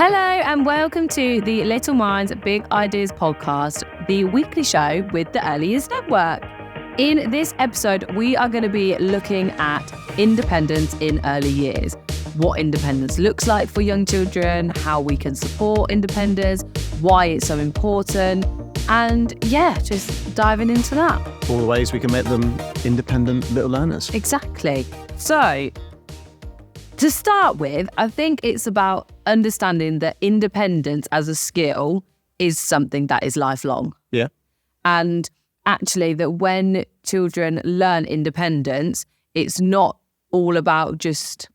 Hello and welcome to the Little Minds Big Ideas podcast, the weekly show with the Early Years Network. In this episode, we are going to be looking at independence in early years, what independence looks like for young children, how we can support independence, why it's so important, and just diving into that. All the ways we can make them independent little learners. Exactly. So, to start with, I think it's about understanding that independence as a skill is something that is lifelong. Yeah. And actually that when children learn independence, it's not all about just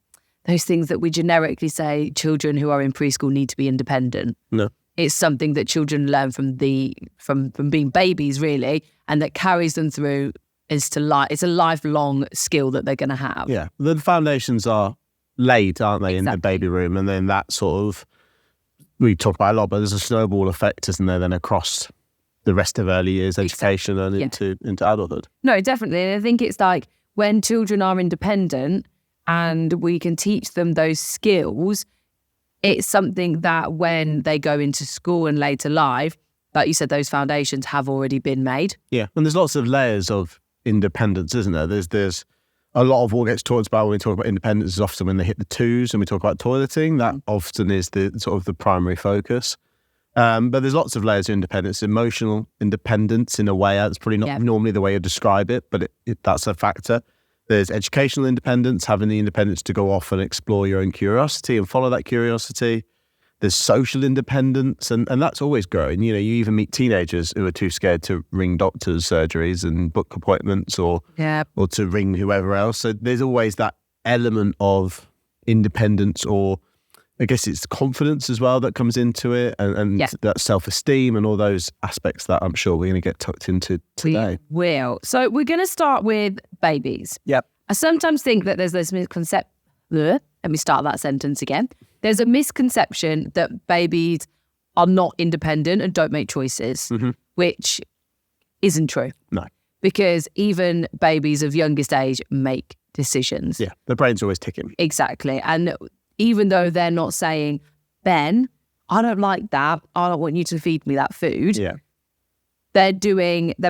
those things that we generically say children who are in preschool need to be independent. No. It's something that children learn from being babies, really, and that carries them through it's a lifelong skill that they're going to have. Yeah. The foundations are laid, aren't they, Exactly. in the baby room, and then that sort of, we talk about a lot, but there's a snowball effect, isn't there, then across the rest of early years education and into adulthood. No, definitely. And I think it's like when children are independent and we can teach them those skills, it's something that when they go into school and later life, like you said, those foundations have already been made. Yeah. And there's lots of layers of independence, isn't there? There's a lot of what gets talked about when we talk about independence is often when they hit the twos and we talk about toileting. That often is the sort of the primary focus. But there's lots of layers of independence. Emotional independence, in a way, that's probably not normally the way you describe it, but that's a factor. There's educational independence, having the independence to go off and explore your own curiosity and follow that curiosity. There's social independence, and that's always growing. You know, you even meet teenagers who are too scared to ring doctors' surgeries and book appointments or to ring whoever else. So there's always that element of independence, or I guess it's confidence as well that comes into it, and that self-esteem and all those aspects that I'm sure we're going to get tucked into today. We will. So we're going to start with babies. Yep. I sometimes think that there's this misconception. Let me start that sentence again. There's a misconception that babies are not independent and don't make choices, which isn't true. No. Because even babies of youngest age make decisions. Yeah, the brain's always ticking. Exactly. And even though they're not saying, Ben, I don't like that, I don't want you to feed me that food. Yeah. They're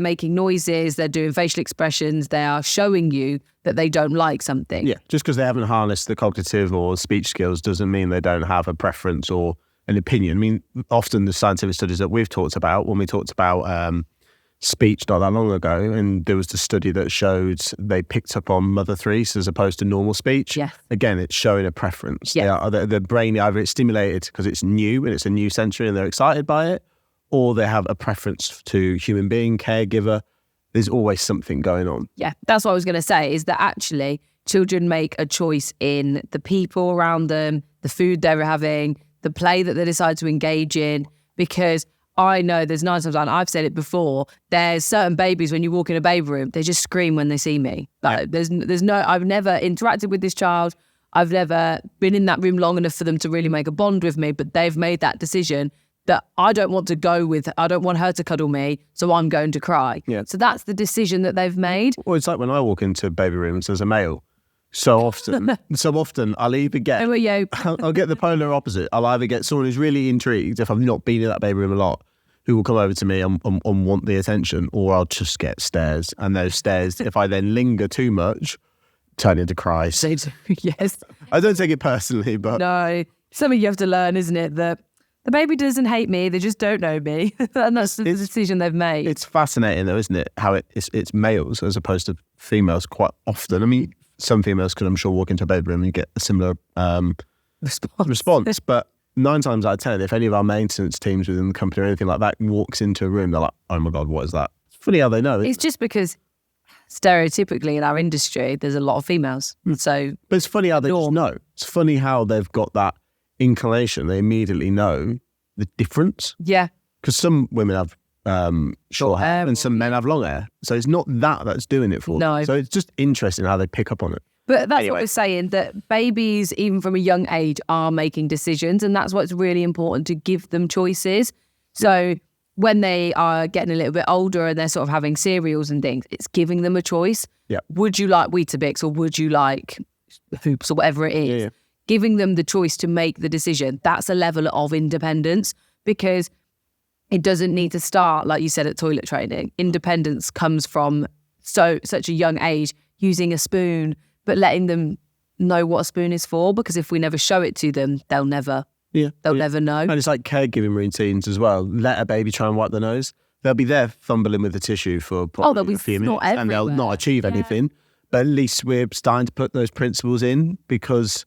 making noises, they're doing facial expressions, they are showing you that they don't like something. Yeah, just because they haven't harnessed the cognitive or speech skills doesn't mean they don't have a preference or an opinion. I mean, often the scientific studies that we've talked about, when we talked about speech not that long ago, and there was the study that showed they picked up on mother threes as opposed to normal speech. Yes. Again, it's showing a preference. Yes. The brain, either it's stimulated because it's new and it's a new sensory and they're excited by it, or they have a preference to human being, caregiver. There's always something going on. Yeah, that's what I was going to say, is that actually children make a choice in the people around them, the food they're having, the play that they decide to engage in, because I know there's 9 times out, I've said it before, there's certain babies when you walk in a baby room, they just scream when they see me. Like, there's no, I've never interacted with this child. I've never been in that room long enough for them to really make a bond with me, but they've made that decision that I don't want her to cuddle me, so I'm going to cry. Yeah. So that's the decision that they've made. Well, it's like when I walk into baby rooms as a male. So often I'll either get, I'll get the polar opposite. I'll either get someone who's really intrigued, if I've not been in that baby room a lot, who will come over to me and want the attention, or I'll just get stares. And those stares, if I then linger too much, turn into cries. Yes. I don't take it personally, but... No, something you have to learn, isn't it? That the baby doesn't hate me, they just don't know me. And that's the decision they've made. It's fascinating though, isn't it? How it's males as opposed to females quite often. I mean, some females could, I'm sure, walk into a bedroom and get a similar response. But 9 times out of 10, if any of our maintenance teams within the company or anything like that walks into a room, they're like, oh my God, what is that? It's funny how they know. It's just because stereotypically in our industry, there's a lot of females. So, but it's funny how they just know. It's funny how they've got that inclination. They immediately know the difference. Yeah. Because some women have short hair and some men have long hair. So it's not that's doing it for them. So it's just interesting how they pick up on it. But that's what we're saying, that babies, even from a young age, are making decisions. And that's what's really important, to give them choices. So when they are getting a little bit older and they're sort of having cereals and things, it's giving them a choice. Yeah. Would you like Weetabix or would you like Hoops or whatever it is? Yeah. giving them the choice to make the decision. That's a level of independence, because it doesn't need to start, like you said, at toilet training. Independence comes from such a young age, using a spoon, but letting them know what a spoon is for, because if we never show it to them, they'll never never know. And it's like caregiving routines as well. Let a baby try and wipe their nose. They'll be there fumbling with the tissue for probably a few minutes, and they'll not achieve anything. But at least we're starting to put those principles in, because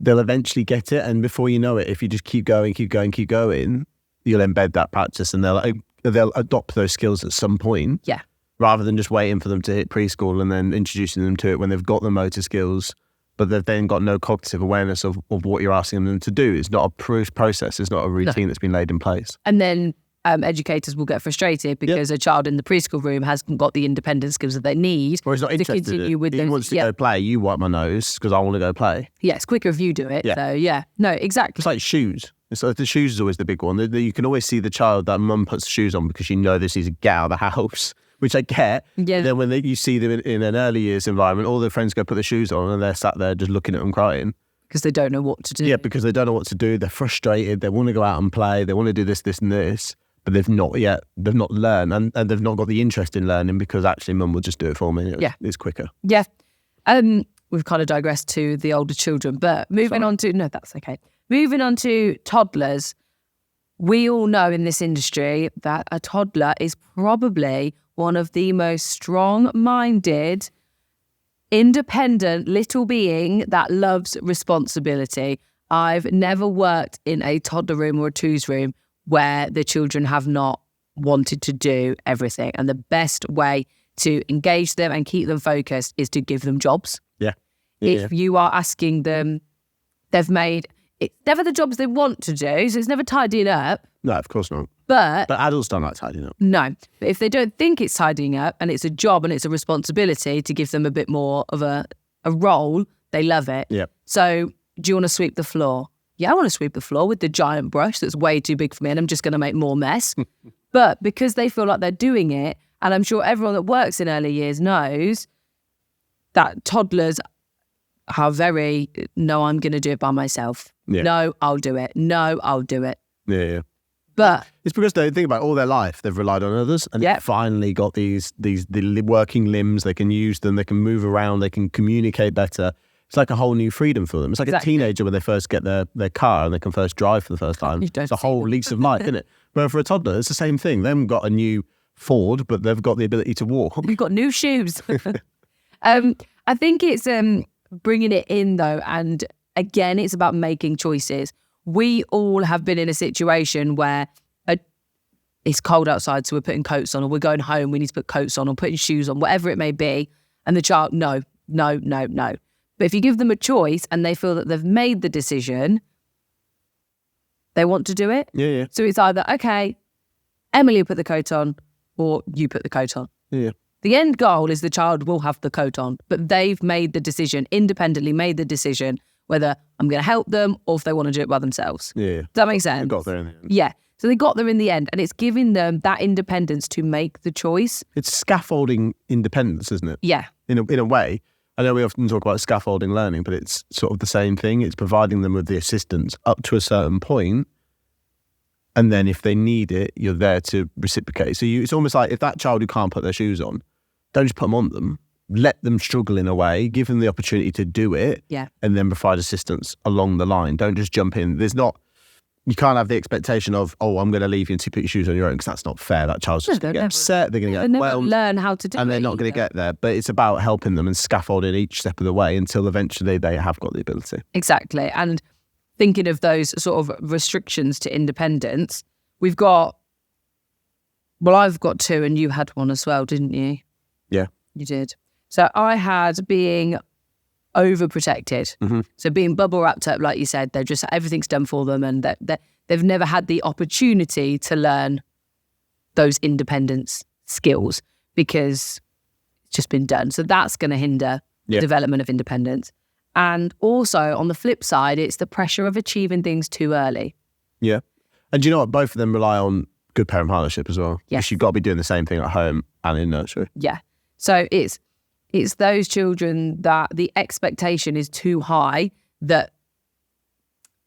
they'll eventually get it. And before you know it, if you just keep going, you'll embed that practice, and they'll adopt those skills at some point. Yeah. Rather than just waiting for them to hit preschool and then introducing them to it when they've got the motor skills, but they've then got no cognitive awareness of what you're asking them to do. It's not a process. It's not a routine that's been laid in place. And then educators will get frustrated because a child in the preschool room hasn't got the independent skills that they need. Or he's not interested. To continue with he those, wants to go play. You wipe my nose because I want to go play. Yeah, it's quicker if you do it. So no, exactly. It's like shoes. It's like the shoes is always the big one. You can always see the child that mum puts the shoes on because you know this is a get out of the house, which I get. Yeah. Then when you see them in an early years environment, all their friends go put their shoes on and they're sat there just looking at them crying. Because they don't know what to do. Yeah, because they don't know what to do. They're frustrated. They want to go out and play. They want to do this, this and this. But they've not learned, and they've not got the interest in learning, because actually mum will just do it for me. It's quicker. Yeah. We've kind of digressed to the older children, but moving on to toddlers. We all know in this industry that a toddler is probably one of the most strong-minded, independent little being that loves responsibility. I've never worked in a toddler room or a twos room where the children have not wanted to do everything. And the best way to engage them and keep them focused is to give them jobs. Yeah. If you are asking them, it's never the jobs they want to do, so it's never tidying up. No, of course not. But adults don't like tidying up. No. But if they don't think it's tidying up and it's a job and it's a responsibility to give them a bit more of a role, they love it. Yeah. So do you want to sweep the floor? Yeah, I want to sweep the floor with the giant brush that's way too big for me and I'm just going to make more mess. But because they feel like they're doing it, and I'm sure everyone that works in early years knows that toddlers are very, no, I'm going to do it by myself. Yeah. No, I'll do it. No, I'll do it. Yeah. But it's because they think about all their life, they've relied on others, and they've finally got the working limbs. They can use them, they can move around, they can communicate better. It's like a whole new freedom for them. It's like a teenager when they first get their car and they can first drive for the first time. It's a whole lease of life, isn't it? But for a toddler, it's the same thing. They haven't got a new Ford, but they've got the ability to walk. You've got new shoes. I think it's bringing it in, though, and again, it's about making choices. We all have been in a situation where it's cold outside, so we're putting coats on, or we're going home, we need to put coats on, or putting shoes on, whatever it may be, and the child, no. But if you give them a choice and they feel that they've made the decision, they want to do it. Yeah. So it's either, okay, Emily will put the coat on, or you put the coat on. Yeah. The end goal is the child will have the coat on, but they've made the decision, independently made the decision, whether I'm going to help them or if they want to do it by themselves. Yeah. Does that make sense? They got there in the end. Yeah. So they got there in the end, and it's giving them that independence to make the choice. It's scaffolding independence, isn't it? Yeah. In a way. I know we often talk about scaffolding learning, but it's sort of the same thing. It's providing them with the assistance up to a certain point, and then if they need it, you're there to reciprocate. So it's almost like if that child who can't put their shoes on, don't just put them on them. Let them struggle in a way, give them the opportunity to do it, and then provide assistance along the line. Don't just jump in. You can't have the expectation of, I'm going to leave you and put your shoes on your own, because that's not fair. That child's just going to get upset. They're going to get learn how to do it. And they're not going to get there. But it's about helping them and scaffolding each step of the way until eventually they have got the ability. Exactly. And thinking of those sort of restrictions to independence, I've got 2 and you had one as well, didn't you? Yeah. You did. So I had being overprotected. Mm-hmm. So being bubble wrapped up, like you said, they're just, everything's done for them, and they've never had the opportunity to learn those independence skills because it's just been done. So that's going to hinder the development of independence. And also on the flip side, it's the pressure of achieving things too early. Yeah. And do you know what? Both of them rely on good parent partnership as well. Yes. Because you've got to be doing the same thing at home and in nursery. Yeah. So it's those children that the expectation is too high, that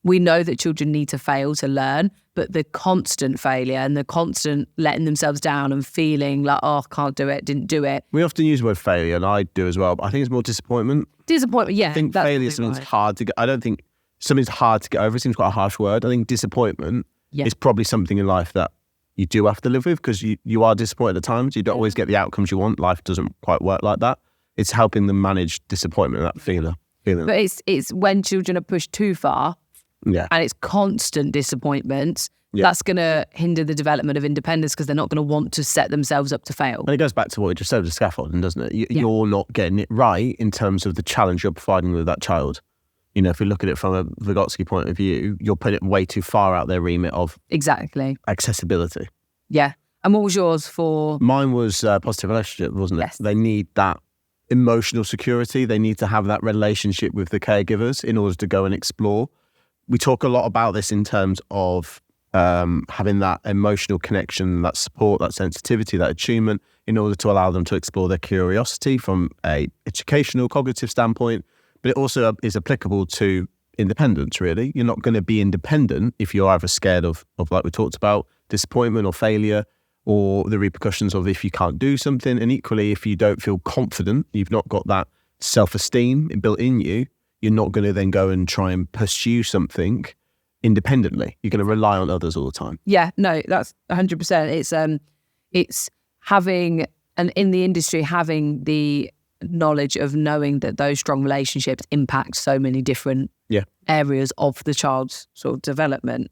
We know that children need to fail to learn, but the constant failure and the constant letting themselves down and feeling like, oh, can't do it, didn't do it. We often use the word failure, and I do as well, but I think it's more disappointment. Disappointment, yeah. I think failure is something hard to get. I don't think something's hard to get over. It seems quite a harsh word. I think disappointment is probably something in life that you do have to live with, because you are disappointed at times. You don't always get the outcomes you want. Life doesn't quite work like that. It's helping them manage disappointment and that feeling. But it's when children are pushed too far, and it's constant disappointment, that's going to hinder the development of independence, because they're not going to want to set themselves up to fail. And it goes back to what we just said with scaffolding, doesn't it? You're not getting it right in terms of the challenge you're providing with that child. You know, if we look at it from a Vygotsky point of view, you're putting it way too far out their remit of accessibility. Yeah. And what was yours for? Mine was positive relationship, wasn't it? Yes. They need that emotional security. They need to have that relationship with the caregivers in order to go and explore. We talk a lot about this in terms of having that emotional connection, that support, that sensitivity, that attunement, in order to allow them to explore their curiosity from a educational, cognitive standpoint. But it also is applicable to independence, really. You're not going to be independent if you're either scared of like we talked about, disappointment or failure, or the repercussions of if you can't do something. And equally, if you don't feel confident, you've not got that self-esteem built in you, you're not going to then go and try and pursue something independently. You're going to rely on others all the time. Yeah, no, that's 100%. It's having, and in the industry, having the knowledge of knowing that those strong relationships impact so many different areas of the child's sort of development.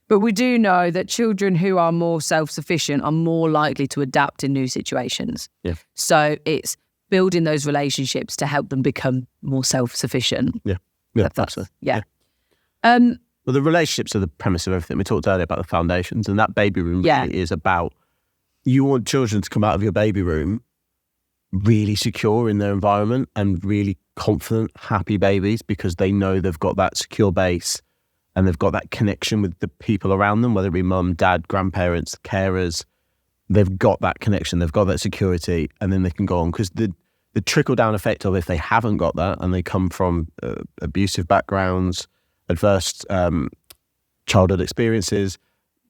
But we do know that children who are more self-sufficient are more likely to adapt in new situations. Yeah. So it's building those relationships to help them become more self-sufficient. Yeah, absolutely. Yeah. Well, the relationships are the premise of everything. We talked earlier about the foundations, and that baby room really is about, you want children to come out of your baby room really secure in their environment and really confident, happy babies, because they know they've got that secure base and they've got that connection with the people around them, whether it be mum, dad, grandparents, carers. They've got that connection, they've got that security, and then they can go on. Because the trickle-down effect of if they haven't got that and they come from abusive backgrounds, adverse childhood experiences,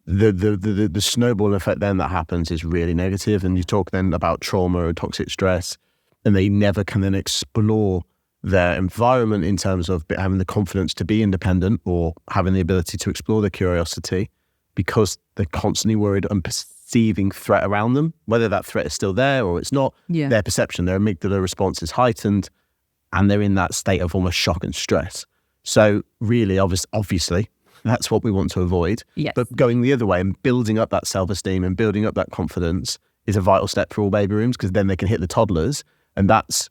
the snowball effect then that happens is really negative. And you talk then about trauma or toxic stress, and they never can then explore their environment in terms of having the confidence to be independent or having the ability to explore their curiosity, because they're constantly worried and perceiving threat around them, whether that threat is still there or it's not. Their perception, their amygdala response is heightened, and they're in that state of almost shock and stress. So really, obviously, that's what we want to avoid. Yes. But going the other way and building up that self-esteem and building up that confidence is a vital step for all baby rooms, because then they can hit the toddlers. And that's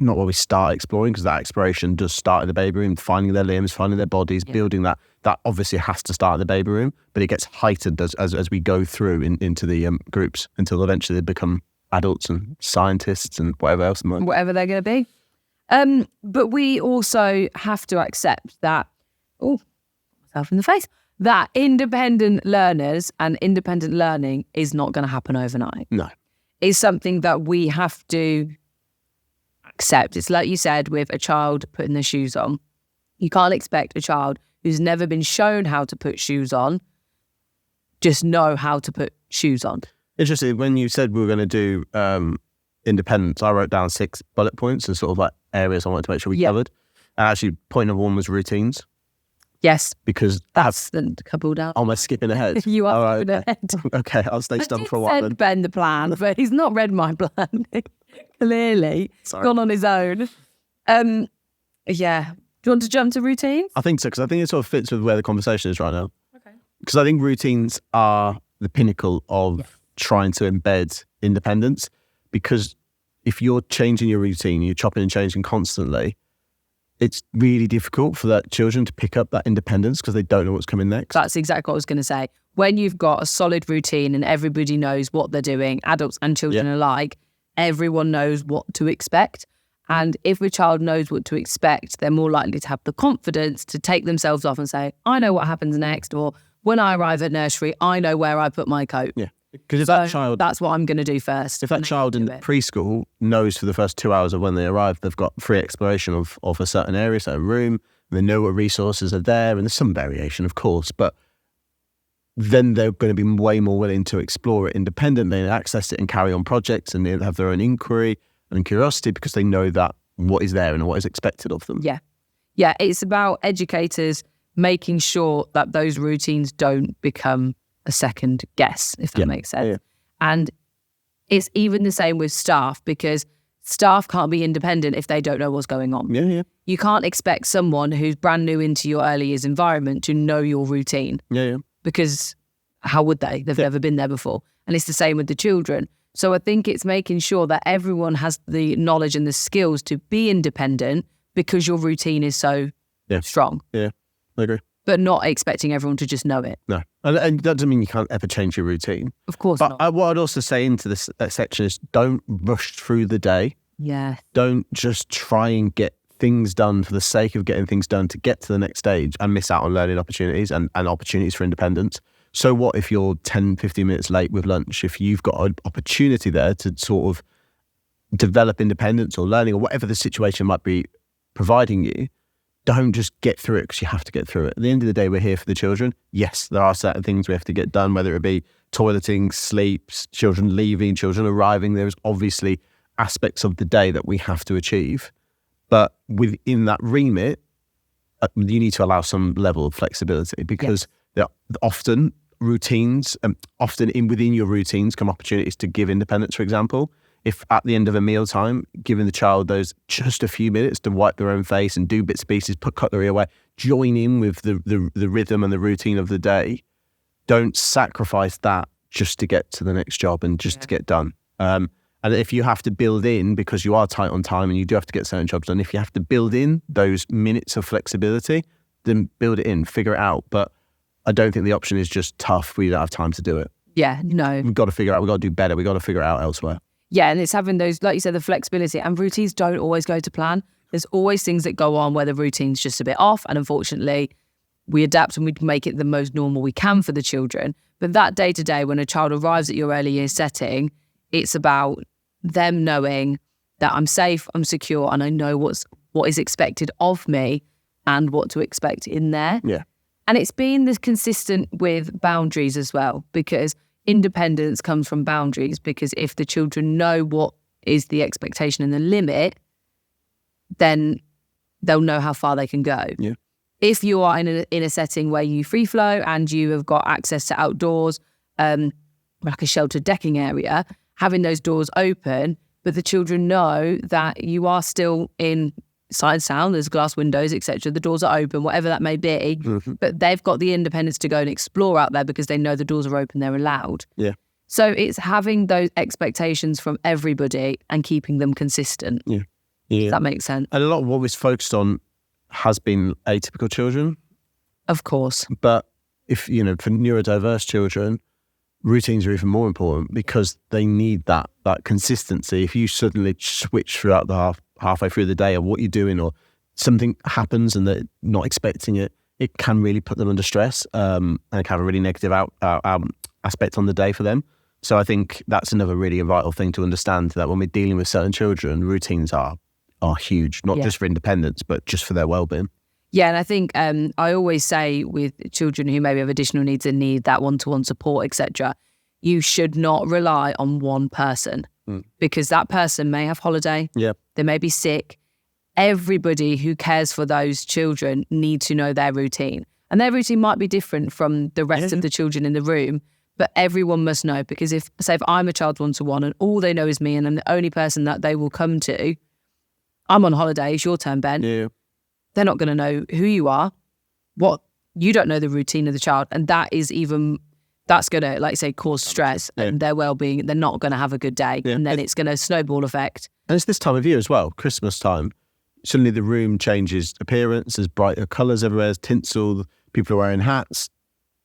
not where we start exploring, because that exploration does start in the baby room, finding their limbs, finding their bodies, building that. That obviously has to start in the baby room, but it gets heightened as we go through into the groups, until eventually they become adults and scientists and whatever else. Whatever they're going to be. But we also have to accept that, myself in the face, that independent learners and independent learning is not going to happen overnight. No. It's something that we have to accept. It's like you said with a child putting their shoes on. You can't expect a child who's never been shown how to put shoes on just know how to put shoes on. Interesting. When you said we were going to do independence, I wrote down 6 bullet points and sort of like areas I wanted to make sure we covered. And actually, point number 1 was routines. Yes. Because that's the couple down. Am I skipping ahead? You are skipping ahead. Okay, I'll stay stum for a while then. Ben the plan, but he's not read my plan. Clearly. Sorry. Gone on his own. Yeah. Do you want to jump to routines? I think so, because I think it sort of fits with where the conversation is right now. Okay. Because I think routines are the pinnacle of trying to embed independence. Because if you're changing your routine, you're chopping and changing constantly, it's really difficult for that children to pick up that independence because they don't know what's coming next. That's exactly what I was going to say. When you've got a solid routine and everybody knows what they're doing, adults and children alike, everyone knows what to expect. And if a child knows what to expect, they're more likely to have the confidence to take themselves off and say, I know what happens next, or when I arrive at nursery, I know where I put my coat. Yeah. Because if that child... That's what I'm going to do first. If that child in preschool knows for the first 2 hours of when they arrive, they've got free exploration of a certain area, certain room, they know what resources are there, and there's some variation, of course, but then they're going to be way more willing to explore it independently and access it and carry on projects, and they have their own inquiry and curiosity because they know that what is there and what is expected of them. Yeah, it's about educators making sure that those routines don't become a second guess, if that makes sense. Yeah. And it's even the same with staff, because staff can't be independent if they don't know what's going on. Yeah. You can't expect someone who's brand new into your early years environment to know your routine. Yeah. Because how would they? They've never been there before. And it's the same with the children. So I think it's making sure that everyone has the knowledge and the skills to be independent because your routine is so strong. Yeah, I agree. But not expecting everyone to just know it. No. And that doesn't mean you can't ever change your routine. Of course not. not. What I'd also say into this section is don't rush through the day. Yeah. Don't just try and get things done for the sake of getting things done to get to the next stage and miss out on learning opportunities and opportunities for independence. So what if you're 10, 15 minutes late with lunch? If you've got an opportunity there to sort of develop independence or learning or whatever the situation might be providing you, don't just get through it because you have to get through it. At the end of the day, we're here for the children. Yes, there are certain things we have to get done, whether it be toileting, sleeps, children leaving, children arriving. There's obviously aspects of the day that we have to achieve. But within that remit, you need to allow some level of flexibility because there are often routines, within your routines come opportunities to give independence, for example. If at the end of a mealtime, giving the child those just a few minutes to wipe their own face and do bits and pieces, put cutlery away, join in with the rhythm and the routine of the day. Don't sacrifice that just to get to the next job and just to get done. And if you have to build in, because you are tight on time and you do have to get certain jobs done, if you have to build in those minutes of flexibility, then build it in, figure it out. But I don't think the option is just tough. We don't have time to do it. Yeah, no. We've got to figure out, we've got to do better. We've got to figure it out elsewhere. Yeah, and it's having those, like you said, the flexibility, and routines don't always go to plan. There's always things that go on where the routine's just a bit off, and unfortunately we adapt and we make it the most normal we can for the children. But that day to day, when a child arrives at your early years setting, it's about them knowing that I'm safe, I'm secure, and I know what is expected of me and what to expect in there. Yeah. And it's been this consistent with boundaries as well, because independence comes from boundaries, because if the children know what is the expectation and the limit, then they'll know how far they can go. Yeah. If you are in a setting where you free flow and you have got access to outdoors, like a sheltered decking area, having those doors open, but the children know that you are still in sight and sound, there's glass windows, etc. The doors are open, whatever that may be, but they've got the independence to go and explore out there because they know the doors are open, they're allowed. Yeah. So it's having those expectations from everybody and keeping them consistent. Yeah. Does that make sense? And a lot of what we've focused on has been atypical children. Of course. But if, for neurodiverse children, routines are even more important because they need that consistency. If you suddenly switch throughout the halfway through the day of what you're doing, or something happens and they're not expecting it, it can really put them under stress and it can have a really negative aspect on the day for them. So I think that's another really vital thing to understand, that when we're dealing with certain children, routines are huge, not just for independence, but just for their well-being. Yeah, and I think I always say with children who maybe have additional needs and need that one-to-one support, etc., you should not rely on one person because that person may have holiday, they may be sick. Everybody who cares for those children needs to know their routine. And their routine might be different from the rest of the children in the room, but everyone must know, because if I'm a child one-to-one and all they know is me and I'm the only person that they will come to, I'm on holiday, it's your turn, Ben. Yeah. They're not going to know who you are, you don't know the routine of the child. And that's going to, like you say, cause stress and their well-being. They're not going to have a good day. Yeah. And then it's going to snowball effect. And it's this time of year as well, Christmas time. Suddenly the room changes appearance, there's brighter colours everywhere, there's tinsel, people are wearing hats,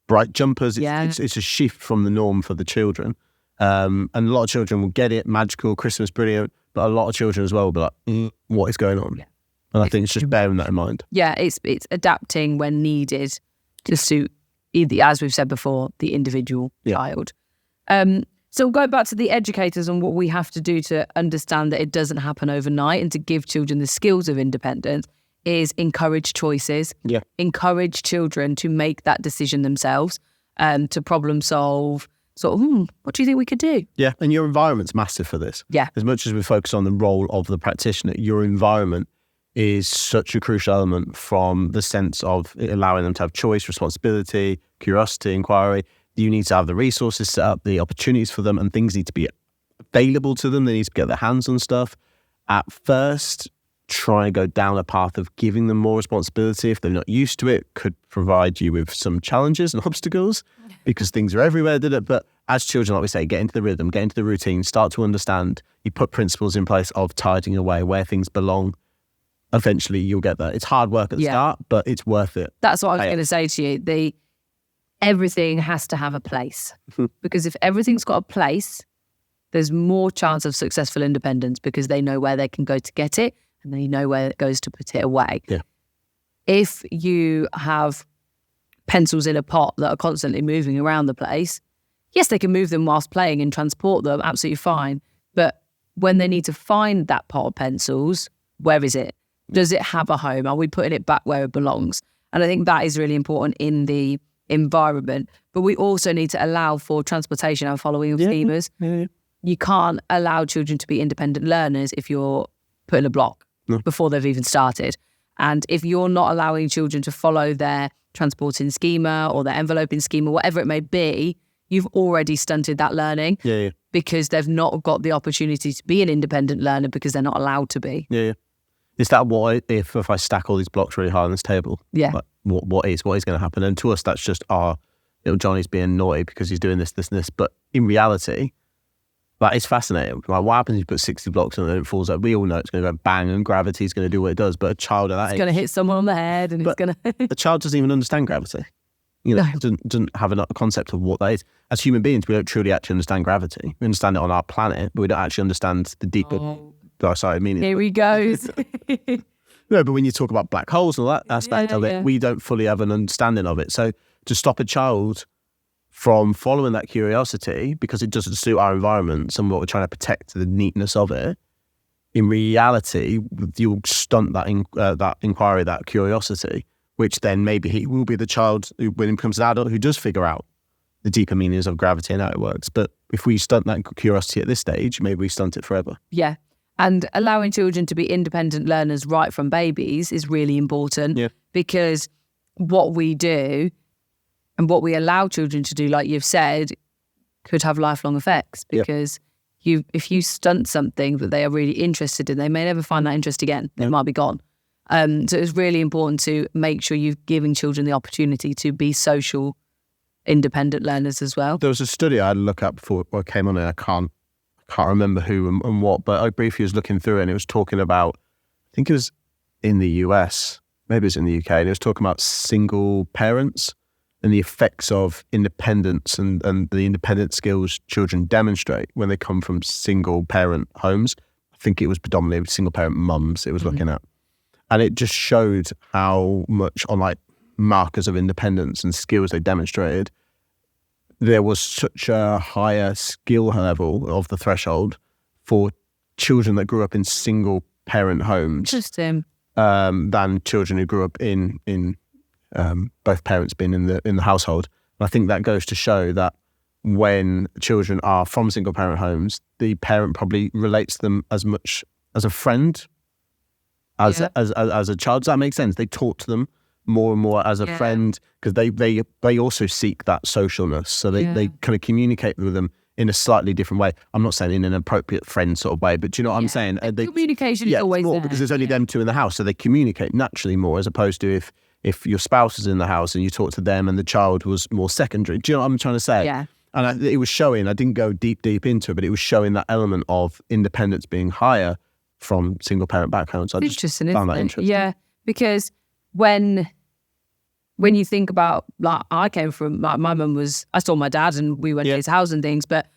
bright jumpers. It's a shift from the norm for the children. And a lot of children will get it, magical, Christmas, brilliant. But a lot of children as well will be like, what is going on? Yeah. And I think it's just bearing that in mind. Yeah, it's adapting when needed to suit, as we've said before, the individual child. So we'll go back to the educators and what we have to do to understand that it doesn't happen overnight and to give children the skills of independence. is encourage choices. Yeah. Encourage children to make that decision themselves, to problem solve. Sort of, what do you think we could do? Yeah, and your environment's massive for this. Yeah. As much as we focus on the role of the practitioner, your environment is such a crucial element from the sense of it allowing them to have choice, responsibility, curiosity, inquiry. You need to have the resources set up, the opportunities for them, and things need to be available to them. They need to get their hands on stuff. At first, try and go down a path of giving them more responsibility. If they're not used to it, could provide you with some challenges and obstacles because things are everywhere, did it? But as children, like we say, get into the rhythm, get into the routine, start to understand. You put principles in place of tidying away where things belong. Eventually, you'll get there. It's hard work at the start, but it's worth it. That's what I was going to say to you. Everything has to have a place. Because if everything's got a place, there's more chance of successful independence because they know where they can go to get it and they know where it goes to put it away. Yeah. If you have pencils in a pot that are constantly moving around the place, yes, they can move them whilst playing and transport them, absolutely fine. But when they need to find that pot of pencils, where is it? Does it have a home? Are we putting it back where it belongs? And I think that is really important in the environment. But we also need to allow for transportation and following of schemas. Yeah. You can't allow children to be independent learners if you're putting a block before they've even started. And if you're not allowing children to follow their transporting schema or their enveloping schema, whatever it may be, you've already stunted that learning because they've not got the opportunity to be an independent learner because they're not allowed to be. Yeah. Is that what if I stack all these blocks really high on this table? Yeah. Like, what is going to happen? And to us, that's just Johnny's being naughty because he's doing this, this, and this. But in reality, that is fascinating. Like, what happens if you put 60 blocks on and it falls out? We all know it's going to go bang and gravity's going to do what it does. But a child at that age... It's going to hit someone on the head and it's going to... The child doesn't even understand gravity. Doesn't have a concept of what that is. As human beings, we don't truly actually understand gravity. We understand it on our planet, but we don't actually understand the deeper... meaning. Here he goes. No, but when you talk about black holes and all that aspect of it, we don't fully have an understanding of it. So to stop a child from following that curiosity because it doesn't suit our environment, and what we're trying to protect the neatness of it, in reality, you'll stunt that inquiry, that curiosity, which then maybe he will be the child who, when he becomes an adult, who does figure out the deeper meanings of gravity and how it works. But if we stunt that curiosity at this stage, maybe we stunt it forever. Yeah. And allowing children to be independent learners right from babies is really important because what we do and what we allow children to do, like you've said, could have lifelong effects because if you stunt something that they are really interested in, they may never find that interest again. It might be gone. So it's really important to make sure you're giving children the opportunity to be social, independent learners as well. There was a study I had to look up before I came on, and I can't remember who and what, but I briefly was looking through it and it was talking about, I think it was in the US, maybe it's in the UK, and it was talking about single parents and the effects of independence and the independent skills children demonstrate when they come from single parent homes. I think it was predominantly single parent mums it was looking at. And it just showed how much on like markers of independence and skills they demonstrated, there was such a higher skill level of the threshold for children that grew up in single parent homes. Interesting. Than children who grew up in both parents being in the household. And I think that goes to show that when children are from single parent homes, the parent probably relates to them as much as a friend as a child. Does that make sense? They talk to them more and more as a friend because they also seek that socialness. So they kind of communicate with them in a slightly different way. I'm not saying in an appropriate friend sort of way, but do you know what I'm saying? Communication is always more there. Because there's only them two in the house, so they communicate naturally more as opposed to if your spouse is in the house and you talk to them and the child was more secondary. Do you know what I'm trying to say? Yeah. And it was showing, I didn't go deep into it, but it was showing that element of independence being higher from single parent backgrounds. I just found that interesting. Yeah, because when you think about, like, I came from, my mum was, I saw my dad and we went to his house and things, but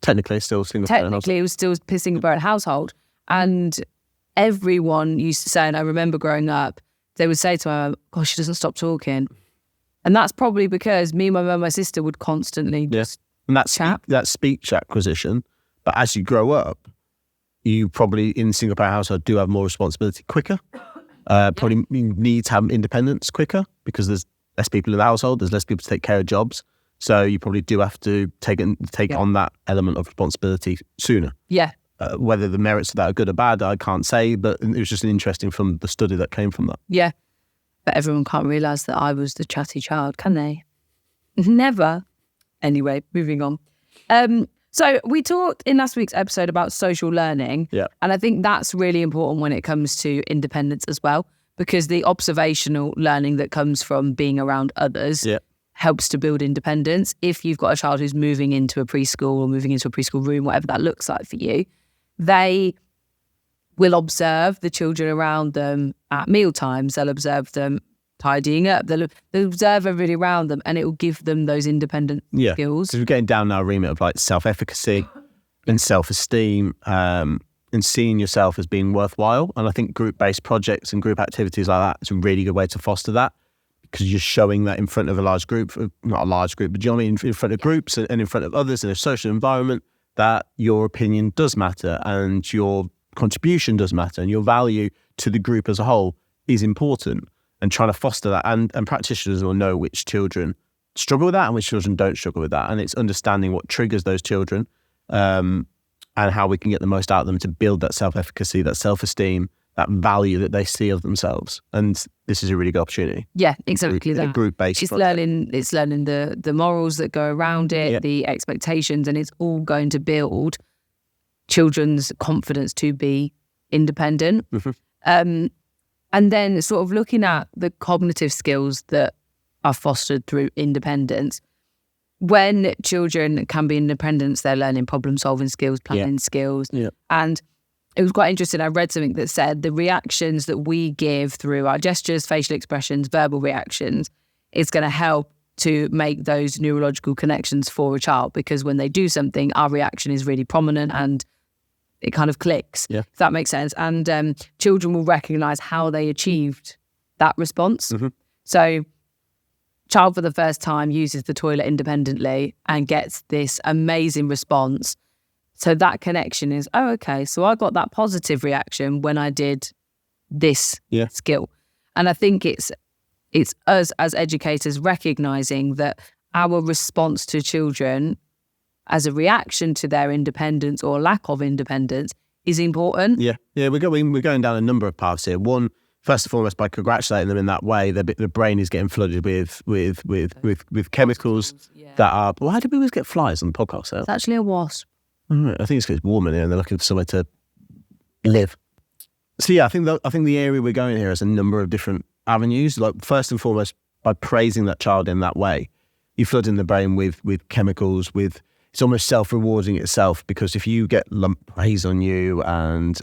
technically still single parent household. It was still a single parent household. And everyone used to say, and I remember growing up, they would say to her, gosh, she doesn't stop talking. And that's probably because me, my mum, my sister would constantly just chat. That speech acquisition. But as you grow up, you probably in single parent household do have more responsibility quicker. probably need to have independence quicker because there's less people in the household, there's less people to take care of jobs. So you probably do have to take on that element of responsibility sooner. Yeah. Whether the merits of that are good or bad, I can't say, but it was just interesting from the study that came from that. Yeah. But everyone can't realise that I was the chatty child, can they? Never. Anyway, moving on. So we talked in last week's episode about social learning. Yeah. And I think that's really important when it comes to independence as well, because the observational learning that comes from being around others helps to build independence. If you've got a child who's moving into a preschool or moving into a preschool room, whatever that looks like for you, they will observe the children around them at meal times. They'll observe them tidying up. They'll observe everybody around them, and it will give them those independent skills. So we're getting down now a remit of like self-efficacy and self-esteem and seeing yourself as being worthwhile. And I think group-based projects and group activities like that is a really good way to foster that, because you're showing that in front of a large group, not a large group, but do you know what I mean, in front of groups and in front of others in a social environment, that your opinion does matter and your contribution does matter and your value to the group as a whole is important, and trying to foster that. And practitioners will know which children struggle with that and which children don't struggle with that. And it's understanding what triggers those children and how we can get the most out of them to build that self-efficacy, that self-esteem, that value that they see of themselves. And this is a really good opportunity. Yeah, exactly that. Group-based. It's learning the morals that go around it, the expectations, and it's all going to build children's confidence to be independent. And then sort of looking at the cognitive skills that are fostered through independence. When children can be independent, they're learning problem-solving skills, planning skills. Yeah. And it was quite interesting. I read something that said the reactions that we give through our gestures, facial expressions, verbal reactions is going to help to make those neurological connections for a child, because when they do something, our reaction is really prominent and it kind of clicks, if that makes sense. And children will recognise how they achieved that response. So child for the first time uses the toilet independently and gets this amazing response. So that connection is, oh, okay, so I got that positive reaction when I did this skill. And I think it's us as educators recognising that our response to children as a reaction to their independence or lack of independence is important. Yeah, we're going down a number of paths here. One, first and foremost, by congratulating them in that way, the brain is getting flooded with chemicals that are. Well, how did we always get flies on the podcast? It's actually a wasp. I think it's because it's warm in here and they're looking for somewhere to live. So yeah, I think the area we're going here has a number of different avenues. Like first and foremost, by praising that child in that way, you flood in the brain with chemicals, it's almost self-rewarding itself, because if you get praise on you and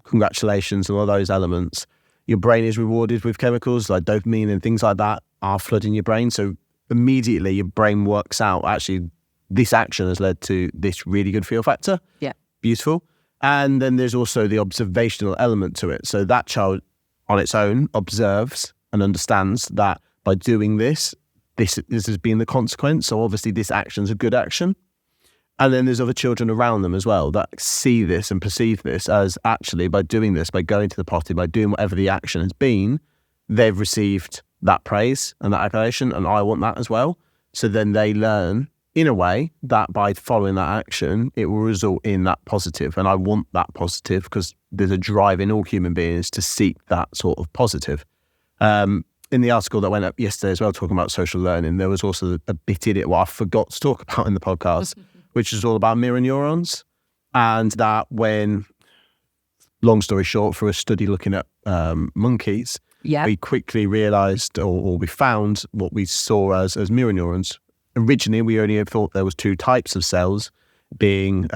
congratulations and all those elements, your brain is rewarded with chemicals like dopamine and things like that are flooding your brain. So immediately your brain works out, actually, this action has led to this really good feel factor. Yeah. Beautiful. And then there's also the observational element to it. So that child on its own observes and understands that by doing this has been the consequence. So obviously this action's a good action. And then there's other children around them as well that see this and perceive this as actually by doing this, by going to the potty, by doing whatever the action has been, they've received that praise and that adulation, and I want that as well. So then they learn in a way that by following that action, it will result in that positive. And I want that positive because there's a drive in all human beings to seek that sort of positive. In the article that went up yesterday as well, talking about social learning, there was also a bit in it what I forgot to talk about in the podcast, which is all about mirror neurons. And that when, long story short, for a study looking at monkeys, we quickly realised or we found what we saw as mirror neurons. Originally, we only thought there was two types of cells, being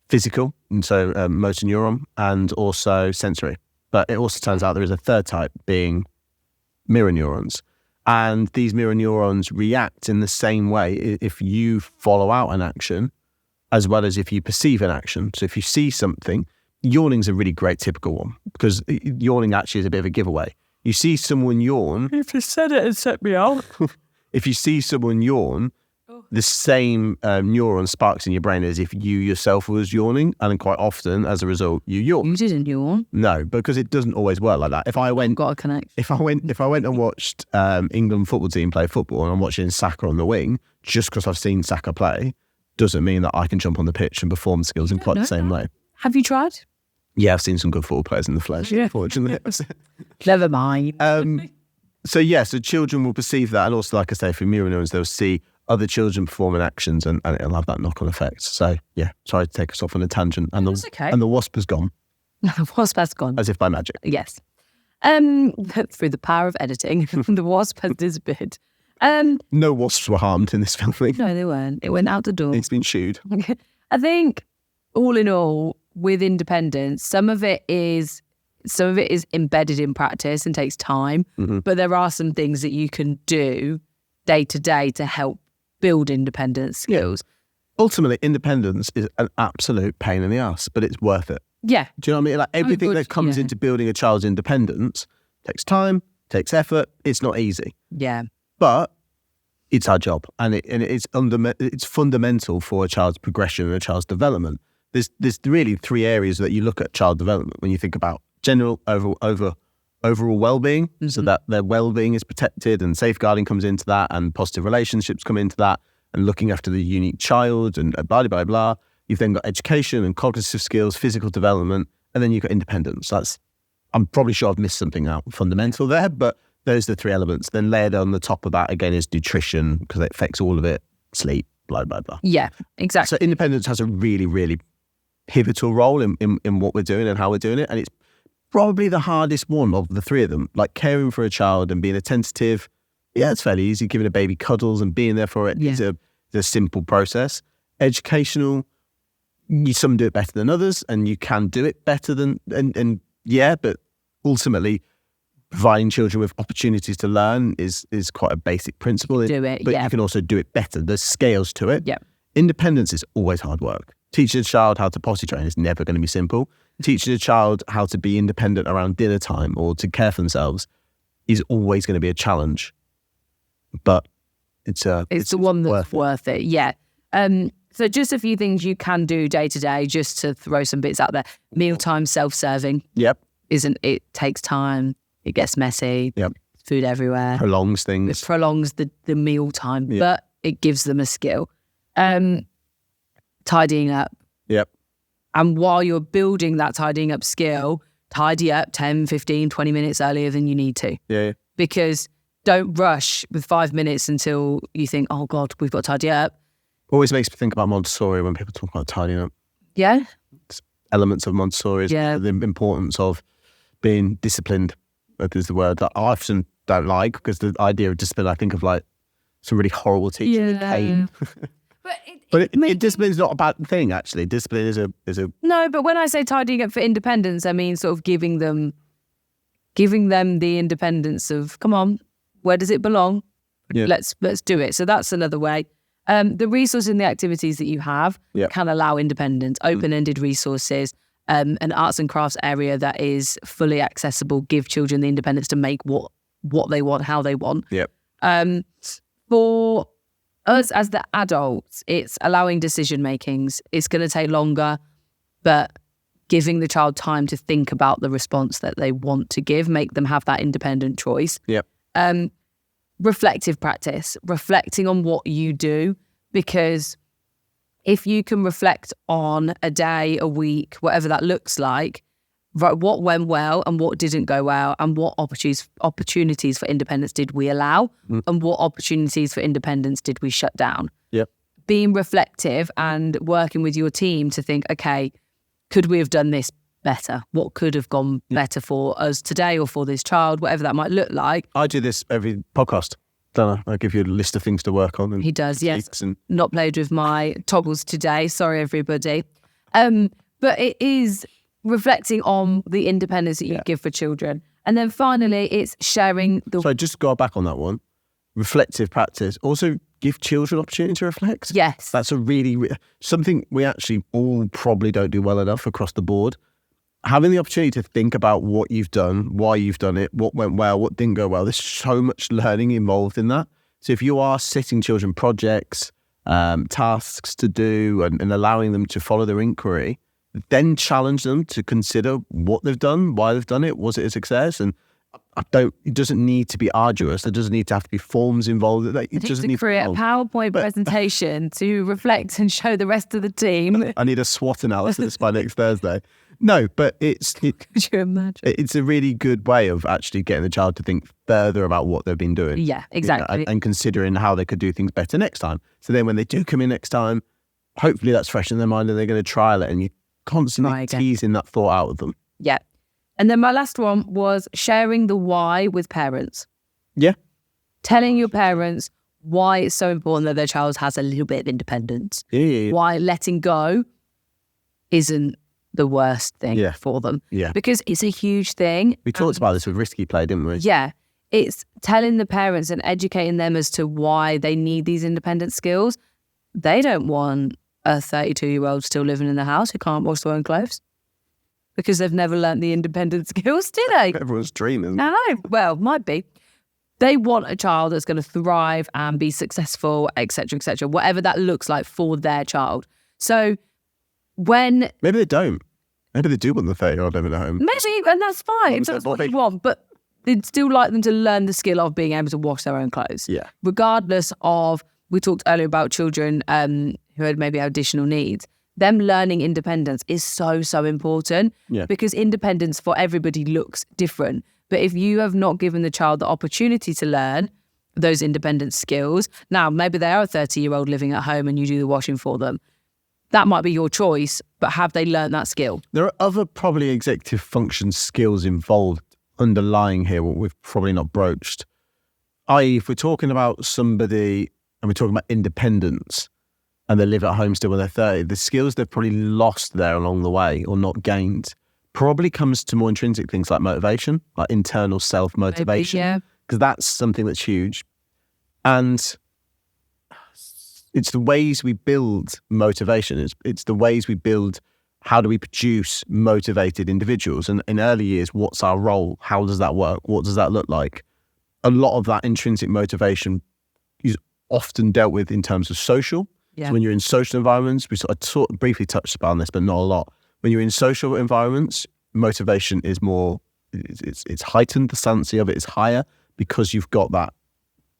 physical, and so motor neuron, and also sensory. But it also turns out there is a third type, being mirror neurons. And these mirror neurons react in the same way if you follow out an action as well as if you perceive an action. So if you see something, yawning's a really great typical one, because yawning actually is a bit of a giveaway. You see someone yawn. If you said it, it set me off. If you see someone yawn, the same neuron sparks in your brain as if you yourself was yawning, and then quite often, as a result, you yawn. You didn't yawn. No, because it doesn't always work like that. If I went, Got a connection. if I went and watched England football team play football, and I'm watching Saka on the wing, just because I've seen Saka play, doesn't mean that I can jump on the pitch and perform skills in quite the same way. Have you tried? Yeah, I've seen some good football players in the flesh, unfortunately. Never mind. So children will perceive that, and also, like I say, for mirror neurons, they'll see other children performing actions, and it'll have that knock-on effect. So yeah, sorry to take us off on a tangent, and the wasp has gone. The wasp has gone. As if by magic. Yes. Through the power of editing, the wasp has disappeared. No wasps were harmed in this filming. No, they weren't. It went out the door. It's been shooed. I think, all in all, with independence, some of it is embedded in practice and takes time, but there are some things that you can do day to day to help build independence skills. Yeah. Ultimately, independence is an absolute pain in the ass, but it's worth it. Yeah. Do you know what I mean? Like everything that comes into building a child's independence takes time, takes effort. It's not easy. Yeah. But it's our job, and it's fundamental for a child's progression and a child's development. There's really three areas that you look at child development when you think about general overall well-being, so that their well-being is protected, and safeguarding comes into that, and positive relationships come into that, and looking after the unique child, and blah, blah, blah. You've then got education and cognitive skills, physical development, and then you've got independence. I'm probably sure I've missed something out fundamental there, but those are the three elements. Then layered on the top of that, again, is nutrition, because it affects all of it, sleep, blah, blah, blah. Yeah, exactly. So independence has a really, really pivotal role in what we're doing and how we're doing it, and it's probably the hardest one of the three of them. Like caring for a child and being attentive, it's fairly easy. Giving a baby cuddles and being there for it is a simple process. Educational, some do it better than others, and you can do it better than, but ultimately providing children with opportunities to learn is quite a basic principle. Do it, but you can also do it better. There's scales to it. Yeah. Independence is always hard work. Teaching a child how to potty train is never going to be simple. Teaching a child how to be independent around dinner time or to care for themselves is always going to be a challenge. But it's the one that's worth it. Yeah. So just a few things you can do day to day, just to throw some bits out there. Mealtime self-serving. Yep. It takes time. It gets messy. Yep. Food everywhere. Prolongs things. It prolongs the meal time, but it gives them a skill. Tidying up. Yep. And while you're building that tidying up skill, tidy up 10, 15, 20 minutes earlier than you need to. Yeah. Because don't rush with 5 minutes until you think, oh God, we've got to tidy up. Always makes me think about Montessori when people talk about tidying up. Yeah. It's elements of Montessori is the importance of being disciplined. That is the word that I often don't like, because the idea of discipline, I think of like some really horrible teacher with cane. But discipline is not a bad thing, actually. Discipline is a No, but when I say tidying up for independence, I mean sort of giving them the independence of, come on, where does it belong? Yeah. Let's do it. So that's another way. The resources and the activities that you have can allow independence, open-ended resources, an arts and crafts area that is fully accessible, give children the independence to make what they want, how they want. Yep. For us as the adults, it's allowing decision makings. It's going to take longer, but giving the child time to think about the response that they want to give, make them have that independent choice. Yep. Reflective practice, reflecting on what you do, because if you can reflect on a day, a week, whatever that looks like, right, what went well and what didn't go well, and what opportunities for independence did we allow, and what opportunities for independence did we shut down. Yep. Being reflective and working with your team to think, okay, could we have done this better? What could have gone better for us today or for this child, whatever that might look like. I do this every podcast, don't I? I give you a list of things to work on. And he does, yes. Not played with my toggles today. Sorry, everybody. But it is reflecting on the independence that you give for children. And then finally, it's sharing the... So just go back on that one. Reflective practice. Also give children opportunity to reflect. Yes. That's a really... something we actually all probably don't do well enough across the board. Having the opportunity to think about what you've done, why you've done it, what went well, what didn't go well. There's so much learning involved in that. So if you are setting children projects, tasks to do and allowing them to follow their inquiry, then challenge them to consider what they've done, why they've done it, was it a success? And it doesn't need to be arduous. There doesn't need to have to be forms involved. It doesn't need to create a PowerPoint presentation to reflect and show the rest of the team. I need a SWOT analysis by next Thursday. No, but Could you imagine? It's a really good way of actually getting the child to think further about what they've been doing. Yeah, exactly. And considering how they could do things better next time. So then when they do come in next time, hopefully that's fresh in their mind and they're going to trial it, and you constantly teasing that thought out of them. Yeah. And then my last one was sharing the why with parents. Yeah. Telling your parents why it's so important that their child has a little bit of independence. Yeah. Why letting go isn't the worst thing for them. Yeah. Because it's a huge thing. We talked about this with risky play, didn't we? Yeah. It's telling the parents and educating them as to why they need these independent skills. They don't want a 32-year-old still living in the house who can't wash their own clothes because they've never learnt the independent skills, do they? Everyone's dreaming. I know. Well, might be. They want a child that's going to thrive and be successful, etc., whatever that looks like for their child. So when... Maybe they don't. Maybe they do want the 30-year-old living at home. Maybe, and that's fine if that's what you want. But they'd still like them to learn the skill of being able to wash their own clothes. Yeah. Regardless of... We talked earlier about children who had maybe additional needs. Them learning independence is so, so important because independence for everybody looks different. But if you have not given the child the opportunity to learn those independent skills, now maybe they are a 30-year-old living at home and you do the washing for them. That might be your choice, but have they learned that skill? There are other probably executive function skills involved underlying here, what we've probably not broached. I.e., if we're talking about somebody and we're talking about independence, and they live at home still when they're 30, the skills they've probably lost there along the way or not gained probably comes to more intrinsic things like motivation, like internal self-motivation, because that's something that's huge. And it's the ways we build motivation. It's the ways we build, how do we produce motivated individuals? And in early years, what's our role? How does that work? What does that look like? A lot of that intrinsic motivation is often dealt with in terms of social. Yeah. So when you're in social environments, I sort of briefly touched upon this, but not a lot. When you're in social environments, motivation is more, it's heightened. The sanity of it is higher because you've got that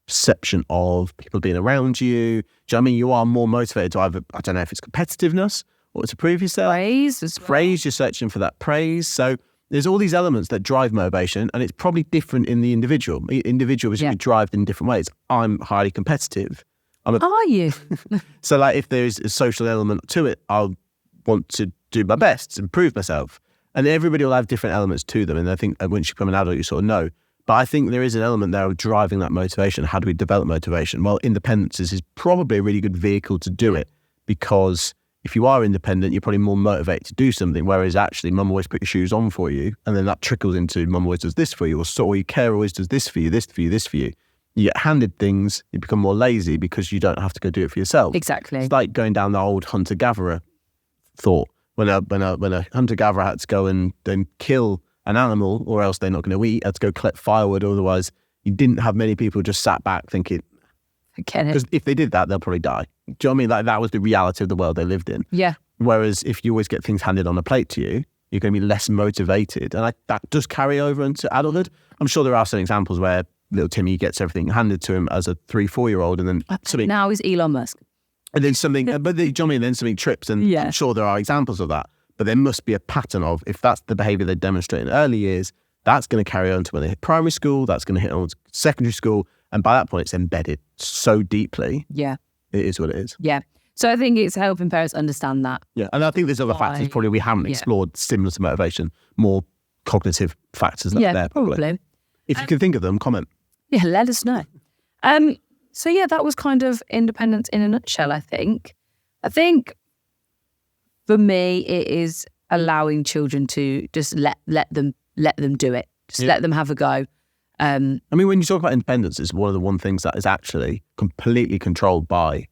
perception of people being around you. Do you know what I mean? You are more motivated to either, I don't know if it's competitiveness or to prove yourself. Praise, you're searching for that praise. So there's all these elements that drive motivation, and it's probably different in the individual. Individuals can be driven in different ways. I'm highly competitive. Are you? So like if there's a social element to it, I'll want to do my best and prove myself. And everybody will have different elements to them. And I think once you become an adult, you sort of know. But I think there is an element there of driving that motivation. How do we develop motivation? Well, independence is probably a really good vehicle to do it, because if you are independent, you're probably more motivated to do something. Whereas actually, mum always put your shoes on for you. And then that trickles into mum always does this for you, or your care always does this for you, this for you, this for you. You get handed things, you become more lazy because you don't have to go do it for yourself. Exactly. It's like going down the old hunter-gatherer thought. When a hunter-gatherer had to go and then kill an animal, or else they're not going to eat, had to go collect firewood. Otherwise, you didn't have many people just sat back thinking, because if they did that, they'll probably die. Do you know what I mean? Like that was the reality of the world they lived in. Yeah. Whereas if you always get things handed on a plate to you, you're going to be less motivated. And that does carry over into adulthood. I'm sure there are some examples where little Timmy gets everything handed to him as a 3-4-year-old, and then something. Now he's Elon Musk. And then something, but do you know what I mean? Then something trips, and I'm sure there are examples of that. But there must be a pattern of, if that's the behaviour they demonstrate in early years, that's going to carry on to when they hit primary school, that's going to hit on secondary school, and by that point it's embedded so deeply. Yeah. It is what it is. Yeah. So I think it's helping parents understand that. Yeah. And I think there's other factors probably we haven't explored similar to motivation, more cognitive factors there. Probably. If you can think of them, comment. Yeah, let us know. So yeah, that was kind of independence in a nutshell, I think. I think for me, it is allowing children to just let them do it. Just let them have a go. I mean, when you talk about independence, it's one of the things that is actually completely controlled by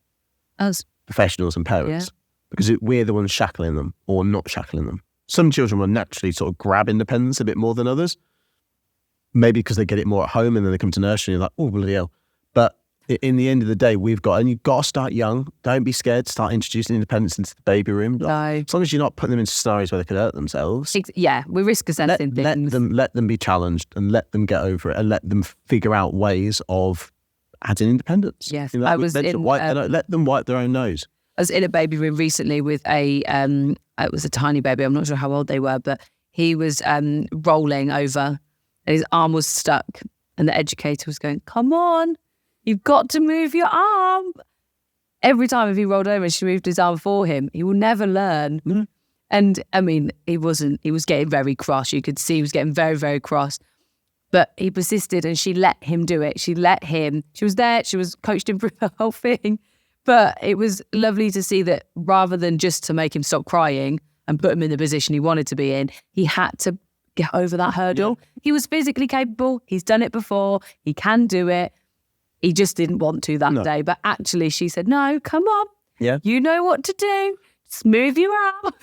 us, professionals and parents, because we're the ones shackling them or not shackling them. Some children will naturally sort of grab independence a bit more than others. Maybe because they get it more at home and then they come to nursery and you're like, oh, bloody hell. But in the end of the day, you've got to start young. Don't be scared. Start introducing independence into the baby room. No. As long as you're not putting them into scenarios where they could hurt themselves. Yeah, we risk assessing things. Let them be challenged and let them get over it and let them figure out ways of adding independence. Yes, You know, I was let them wipe their own nose. I was in a baby room recently with it was a tiny baby. I'm not sure how old they were, but he was rolling over and his arm was stuck. And the educator was going, come on, you've got to move your arm. Every time if he rolled over and she moved his arm for him, he will never learn. Mm-hmm. And I mean, he was getting very cross. You could see he was getting very, very cross. But he persisted and she let him do it. She was there, she was coached him through the whole thing. But it was lovely to see that rather than just to make him stop crying and put him in the position he wanted to be in, he had to get over that hurdle. Yeah. He was physically capable. He's done it before. He can do it. He just didn't want to that day. But actually she said, no, come on. Yeah. You know what to do. Just move your arm.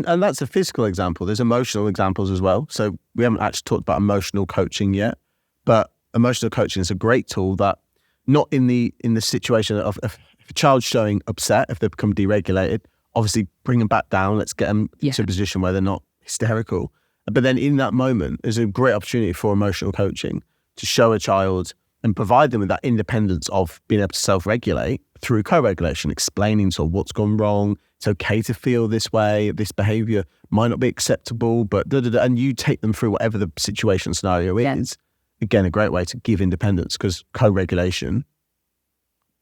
and that's a physical example. There's emotional examples as well. So we haven't actually talked about emotional coaching yet, but emotional coaching is a great tool that not in the situation of if a child's showing upset, if they become deregulated, obviously bring them back down. Let's get them to a position where they're not hysterical. But then in that moment, there's a great opportunity for emotional coaching to show a child and provide them with that independence of being able to self-regulate through co-regulation, explaining sort of what's gone wrong. It's okay to feel this way. This behaviour might not be acceptable, but and you take them through whatever the situation scenario is. Again, a great way to give independence because co-regulation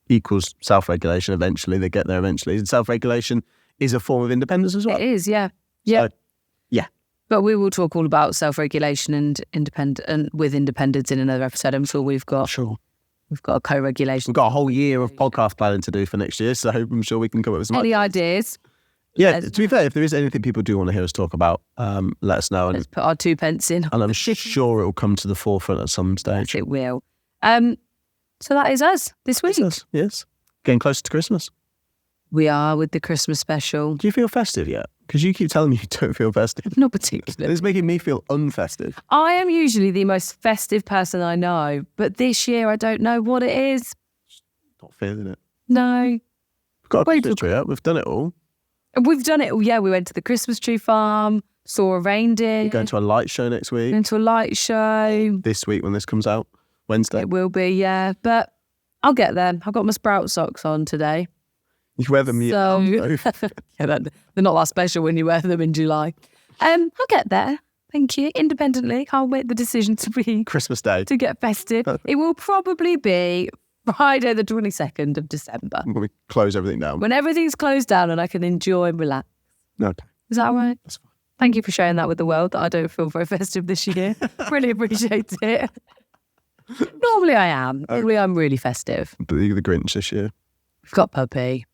equals self-regulation eventually. They get there eventually. And self-regulation is a form of independence as well. It is, yeah. Yeah. So, yeah. But we will talk all about self-regulation and with independence in another episode. I'm sure we've got a co-regulation. We've got a whole year of podcast planning to do for next year, so I'm sure we can come up with some Any ideas? Yeah, to be fair, if there is anything people do want to hear us talk about, let us know. Let's put our 2 pence in. And I'm sure it will come to the forefront at some stage. Yes, it will. So that is us this week. Yes. Getting closer to Christmas. We are with the Christmas special. Do you feel festive yet? Because you keep telling me you don't feel festive. Not particularly. It's making me feel unfestive. I am usually the most festive person I know, but this year I don't know what it is. Not feeling it. No. We've got a Christmas tree up. We've done it all. We've done it. Yeah, we went to the Christmas tree farm, saw a reindeer. We're going to a light show next week. Going to a light show. This week when this comes out, Wednesday. It will be, yeah. But I'll get there. I've got my sprout socks on today. You wear them. So, they're not that special when you wear them in July. I'll get there. Thank you. Independently, I'll make the decision to be Christmas Day to get festive. It will probably be Friday, the 22nd of December. When we close everything down. When everything's closed down and I can enjoy and relax. Okay. Is that right? That's fine. Thank you for sharing that with the world. That I don't feel very festive this year. Really appreciate it. Normally I am. Normally I'm really festive. But you're the Grinch this year. We've got Puppy.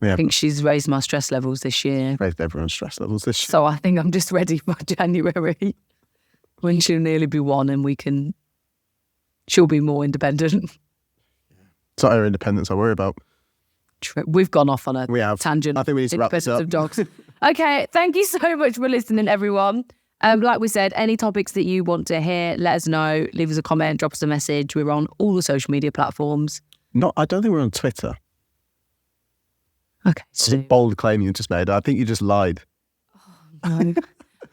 Yeah. I think she's raised my stress levels this year. Raised everyone's stress levels this year. So I think I'm just ready for January when she'll nearly be 1 and she'll be more independent. It's not her independence I worry about. We've gone off on a tangent. I think we need to wrap this up. Of dogs. Okay, thank you so much for listening, everyone. Like we said, any topics that you want to hear, let us know. Leave us a comment, drop us a message. We're on all the social media platforms. I don't think we're on Twitter. Okay. It's a bold claim you just made. I think you just lied. Oh, no.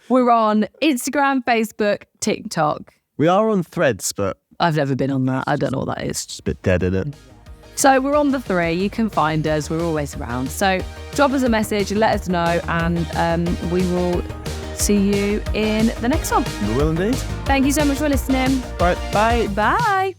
We're on Instagram, Facebook, TikTok. We are on Threads, but I've never been on that. I don't know what that is. It's a bit dead, isn't it? So we're on the 3. You can find us. We're always around. So drop us a message, let us know, and we will see you in the next one. We will indeed. Thank you so much for listening. All right, bye. Bye.